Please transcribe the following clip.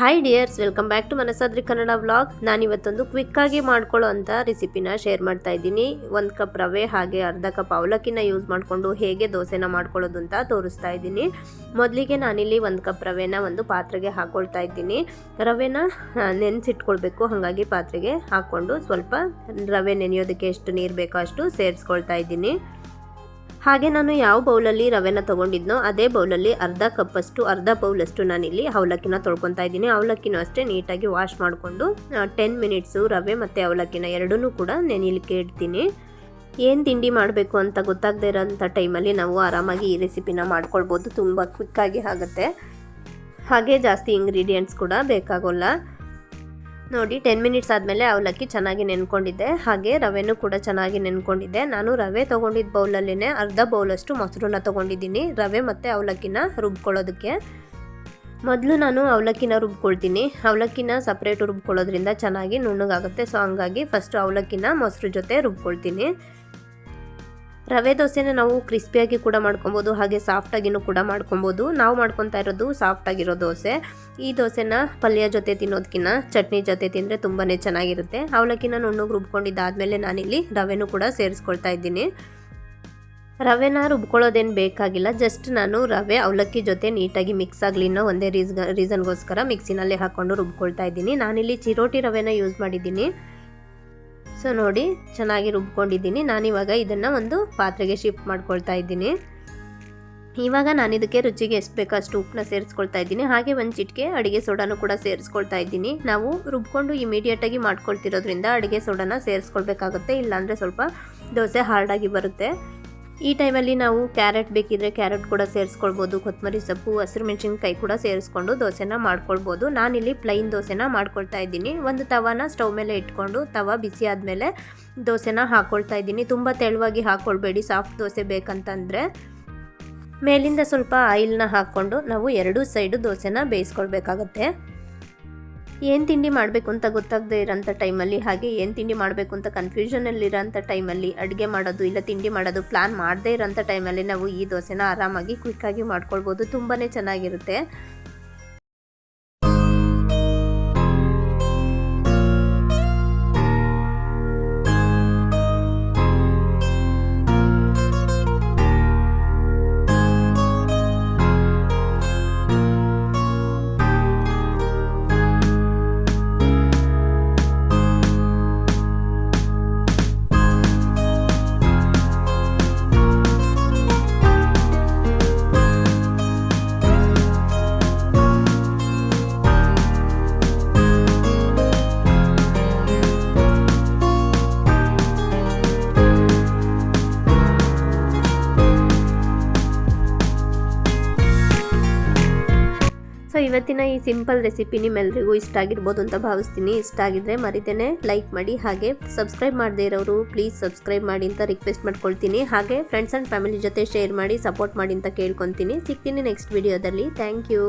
Hi dears, welcome back to Manasadri Kannada vlog. ನಾನಿವತ್ತೊಂದು ಕ್ವಿಕ್ಕಾಗಿ ಮಾಡ್ಕೊಳ್ಳೋ ಅಂಥ ರೆಸಿಪಿನ ಶೇರ್ ಮಾಡ್ತಾ ಇದ್ದೀನಿ. 1 ಕಪ್ ರವೆ ಹಾಗೆ ಅರ್ಧ ಕಪ್ ಅವಲಕ್ಕಿನ ಯೂಸ್ ಮಾಡಿಕೊಂಡು ಹೇಗೆ ದೋಸೆನ ಮಾಡ್ಕೊಳ್ಳೋದು ಅಂತ ತೋರಿಸ್ತಾ ಇದ್ದೀನಿ. ಮೊದಲಿಗೆ ನಾನಿಲ್ಲಿ 1 ಕಪ್ ರವೆನ ಒಂದು ಪಾತ್ರೆಗೆ ಹಾಕ್ಕೊಳ್ತಾ ಇದ್ದೀನಿ. ರವೆನ ನೆನೆಸಿಟ್ಕೊಳ್ಬೇಕು, ಹಾಗಾಗಿ ಪಾತ್ರೆಗೆ ಹಾಕ್ಕೊಂಡು ಸ್ವಲ್ಪ ರವೆ ನೆನೆಯೋದಕ್ಕೆ ಎಷ್ಟು ನೀರು ಬೇಕೋ ಅಷ್ಟು ಸೇರಿಸ್ಕೊಳ್ತಾ ಇದ್ದೀನಿ. ಹಾಗೆ ನಾನು ಯಾವ ಬೌಲಲ್ಲಿ ರವೆನ ತೊಗೊಂಡಿದ್ನೋ ಅದೇ ಬೌಲಲ್ಲಿ ಅರ್ಧ ಬೌಲಷ್ಟು ನಾನಿಲ್ಲಿ ಅವಲಕ್ಕಿನ ತೊಳ್ಕೊತಾ ಇದ್ದೀನಿ. ಅವಲಕ್ಕಿನೂ ಅಷ್ಟೇ ನೀಟಾಗಿ ವಾಶ್ ಮಾಡಿಕೊಂಡು 10 ಮಿನಿಟ್ಸು ರವೆ ಮತ್ತು ಅವಲಕ್ಕಿನ ಎರಡನ್ನೂ ಕೂಡ ನೆನೆಯಲಿಕ್ಕೆ ಇಡ್ತೀನಿ. ಏನು ತಿಂಡಿ ಮಾಡಬೇಕು ಅಂತ ಗೊತ್ತಾಗದೇ ಇರೋಂಥ ಟೈಮಲ್ಲಿ ನಾವು ಆರಾಮಾಗಿ ಈ ರೆಸಿಪಿನ ಮಾಡ್ಕೊಳ್ಬೋದು. ತುಂಬ ಕ್ವಿಕ್ಕಾಗಿ ಆಗುತ್ತೆ, ಹಾಗೆ ಜಾಸ್ತಿ ಇಂಗ್ರೀಡಿಯೆಂಟ್ಸ್ ಕೂಡ ಬೇಕಾಗೋಲ್ಲ. ನೋಡಿ, 10 ಮಿನಿಟ್ಸ್ ಆದಮೇಲೆ ಅವಲಕ್ಕಿ ಚೆನ್ನಾಗಿ ನೆನ್ಕೊಂಡಿದ್ದೆ, ಹಾಗೆ ರವೆನೂ ಕೂಡ ಚೆನ್ನಾಗಿ ನೆನ್ಕೊಂಡಿದ್ದೆ. ನಾನು ರವೆ ತೊಗೊಂಡಿದ್ದ ಬೌಲಲ್ಲೇ ಅರ್ಧ ಬೌಲಷ್ಟು ಮೊಸರನ್ನ ತೊಗೊಂಡಿದ್ದೀನಿ ರವೆ ಮತ್ತು ಅವಲಕ್ಕಿನ ರುಬ್ಕೊಳ್ಳೋದಕ್ಕೆ. ಮೊದಲು ನಾನು ಅವಲಕ್ಕಿನ ರುಬ್ಕೊಳ್ತೀನಿ. ಅವಲಕ್ಕಿನ ಸಪ್ರೇಟು ರುಬ್ಕೊಳ್ಳೋದ್ರಿಂದ ಚೆನ್ನಾಗಿ ನುಣ್ಣಗಾಗುತ್ತೆ. ಸೊ ಹಂಗಾಗಿ ಫಸ್ಟು ಅವಲಕ್ಕಿನ ಮೊಸರು ಜೊತೆ ರುಬ್ಕೊಳ್ತೀನಿ. ರವೆ ದೋಸೆನ ನಾವು ಕ್ರಿಸ್ಪಿಯಾಗಿ ಕೂಡ ಮಾಡ್ಕೊಬೋದು, ಹಾಗೆ ಸಾಫ್ಟಾಗಿನೂ ಕೂಡ ಮಾಡ್ಕೊಬೋದು. ನಾವು ಮಾಡ್ಕೊತಾ ಇರೋದು ಸಾಫ್ಟಾಗಿರೋ ದೋಸೆ. ಈ ದೋಸೆನ ಪಲ್ಯ ಜೊತೆ ತಿನ್ನೋದಕ್ಕಿಂತ ಚಟ್ನಿ ಜೊತೆ ತಿಂದರೆ ತುಂಬಾ ಚೆನ್ನಾಗಿರುತ್ತೆ. ಅವಲಕ್ಕಿನ ನುಣ್ಣಗೆ ರುಬ್ಕೊಂಡಿದ್ದಾದಮೇಲೆ ನಾನಿಲ್ಲಿ ರವೆನೂ ಕೂಡ ಸೇರಿಸ್ಕೊಳ್ತಾ ಇದ್ದೀನಿ. ರವೆನ ರುಬ್ಕೊಳ್ಳೋದೇನು ಬೇಕಾಗಿಲ್ಲ, ಜಸ್ಟ್ ನಾನು ರವೆ ಅವಲಕ್ಕಿ ಜೊತೆ ನೀಟಾಗಿ ಮಿಕ್ಸ್ ಆಗಲಿ ಅನ್ನೋ ಒಂದೇ ರೀಸನ್ಗೋಸ್ಕರ ಮಿಕ್ಸಿನಲ್ಲೇ ಹಾಕ್ಕೊಂಡು ರುಬ್ಕೊಳ್ತಾ ಇದ್ದೀನಿ. ನಾನಿಲ್ಲಿ ಚಿರೋಟಿ ರವೆನ ಯೂಸ್ ಮಾಡಿದ್ದೀನಿ. ಸೊ ನೋಡಿ, ಚೆನ್ನಾಗಿ ರುಬ್ಕೊಂಡಿದ್ದೀನಿ. ನಾನಿವಾಗ ಇದನ್ನು ಒಂದು ಪಾತ್ರೆಗೆ ಶಿಫ್ಟ್ ಮಾಡ್ಕೊಳ್ತಾ ಇದ್ದೀನಿ. ಇವಾಗ ನಾನು ಇದಕ್ಕೆ ರುಚಿಗೆ ಎಷ್ಟು ಬೇಕೋ ಅಷ್ಟು ಉಪ್ಪನ್ನ ಸೇರಿಸ್ಕೊಳ್ತಾ ಇದ್ದೀನಿ. ಹಾಗೆ ಒಂದು ಚಿಟಿಕೆ ಅಡುಗೆ ಸೋಡಾನು ಕೂಡ ಸೇರಿಸ್ಕೊಳ್ತಾ ಇದ್ದೀನಿ. ನಾವು ರುಬ್ಕೊಂಡು ಇಮಿಡಿಯೇಟಾಗಿ ಮಾಡ್ಕೊಳ್ತಿರೋದ್ರಿಂದ ಅಡುಗೆ ಸೋಡಾನ ಸೇರಿಸ್ಕೊಳ್ಬೇಕಾಗುತ್ತೆ, ಇಲ್ಲಾಂದರೆ ಸ್ವಲ್ಪ ದೋಸೆ ಹಾರ್ಡಾಗಿ ಬರುತ್ತೆ. ಈ ಟೈಮಲ್ಲಿ ನಾವು ಕ್ಯಾರೆಟ್ ಬೇಕಿದ್ರೆ ಕ್ಯಾರೆಟ್ ಕೂಡ ಸೇರಿಸ್ಕೊಳ್ಬೋದು, ಕೊತ್ತಂಬರಿ ಸೊಪ್ಪು, ಹಸಿರು ಮೆಣಸಿನ್ಕಾಯಿ ಕೂಡ ಸೇರಿಸ್ಕೊಂಡು ದೋಸೆನ ಮಾಡ್ಕೊಳ್ಬೋದು. ನಾನಿಲ್ಲಿ ಪ್ಲೈನ್ ದೋಸೆನ ಮಾಡ್ಕೊಳ್ತಾ ಇದ್ದೀನಿ. ಒಂದು ತವಾನ ಸ್ಟವ್ ಮೇಲೆ ಇಟ್ಕೊಂಡು ತವಾ ಬಿಸಿ ಆದಮೇಲೆ ದೋಸೆನ ಹಾಕ್ಕೊಳ್ತಾ ಇದ್ದೀನಿ. ತುಂಬ ತೆಳುವಾಗಿ ಹಾಕ್ಕೊಳ್ಬೇಡಿ, ಸಾಫ್ಟ್ ದೋಸೆ ಬೇಕಂತಂದರೆ. ಮೇಲಿಂದ ಸ್ವಲ್ಪ ಆಯಿಲ್ನ ಹಾಕ್ಕೊಂಡು ನಾವು ಎರಡೂ ಸೈಡು ದೋಸೆನ ಬೇಯಿಸ್ಕೊಳ್ಬೇಕಾಗತ್ತೆ. ಏನು ತಿಂಡಿ ಮಾಡಬೇಕು ಅಂತ ಗೊತ್ತಾಗದೇ ಇರೋಂಥ ಟೈಮಲ್ಲಿ, ಹಾಗೆ ಏನು ತಿಂಡಿ ಮಾಡಬೇಕು ಅಂತ ಕನ್ಫ್ಯೂಷನಲ್ಲಿರೋಂಥ ಟೈಮಲ್ಲಿ ಅಡುಗೆ ಮಾಡೋದು ಇಲ್ಲ ತಿಂಡಿ ಮಾಡೋದು ಪ್ಲ್ಯಾನ್ ಮಾಡದೇ ಇರೋಂಥ ಟೈಮಲ್ಲಿ ನಾವು ಈ ದೋಸೆನ ಆರಾಮಾಗಿ ಕ್ವಿಕ್ಕಾಗಿ ಮಾಡ್ಕೊಳ್ಬೋದು. ತುಂಬಾ ಚೆನ್ನಾಗಿರುತ್ತೆ. ಸೊ ಇವತ್ತಿನ ಈ ಸಿಂಪಲ್ ರೆಸಿಪಿ ನಿಮ್ಮೆಲ್ಲರಿಗೂ ಇಷ್ಟ ಆಗಿರ್ಬೋದು ಅಂತ ಭಾವಿಸ್ತೀನಿ. ಇಷ್ಟ ಆಗಿದ್ರೆ ಮರಿದೇನೆ ಲೈಕ್ ಮಾಡಿ, ಹಾಗೆ ಸಬ್ಸ್ಕ್ರೈಬ್ ಮಾಡದೇ ಇರೋರು ಪ್ಲೀಸ್ ಸಬ್ಸ್ಕ್ರೈಬ್ ಮಾಡಿ ಅಂತ ರಿಕ್ವೆಸ್ಟ್ ಮಾಡ್ಕೊಳ್ತೀನಿ. ಹಾಗೆ ಫ್ರೆಂಡ್ಸ್ ಆ್ಯಂಡ್ ಫ್ಯಾಮಿಲಿ ಜೊತೆ ಶೇರ್ ಮಾಡಿ ಸಪೋರ್ಟ್ ಮಾಡಿ ಅಂತ ಕೇಳ್ಕೊತೀನಿ. ಸಿಗ್ತೀನಿ ನೆಕ್ಸ್ಟ್ ವಿಡಿಯೋದಲ್ಲಿ. Thank you.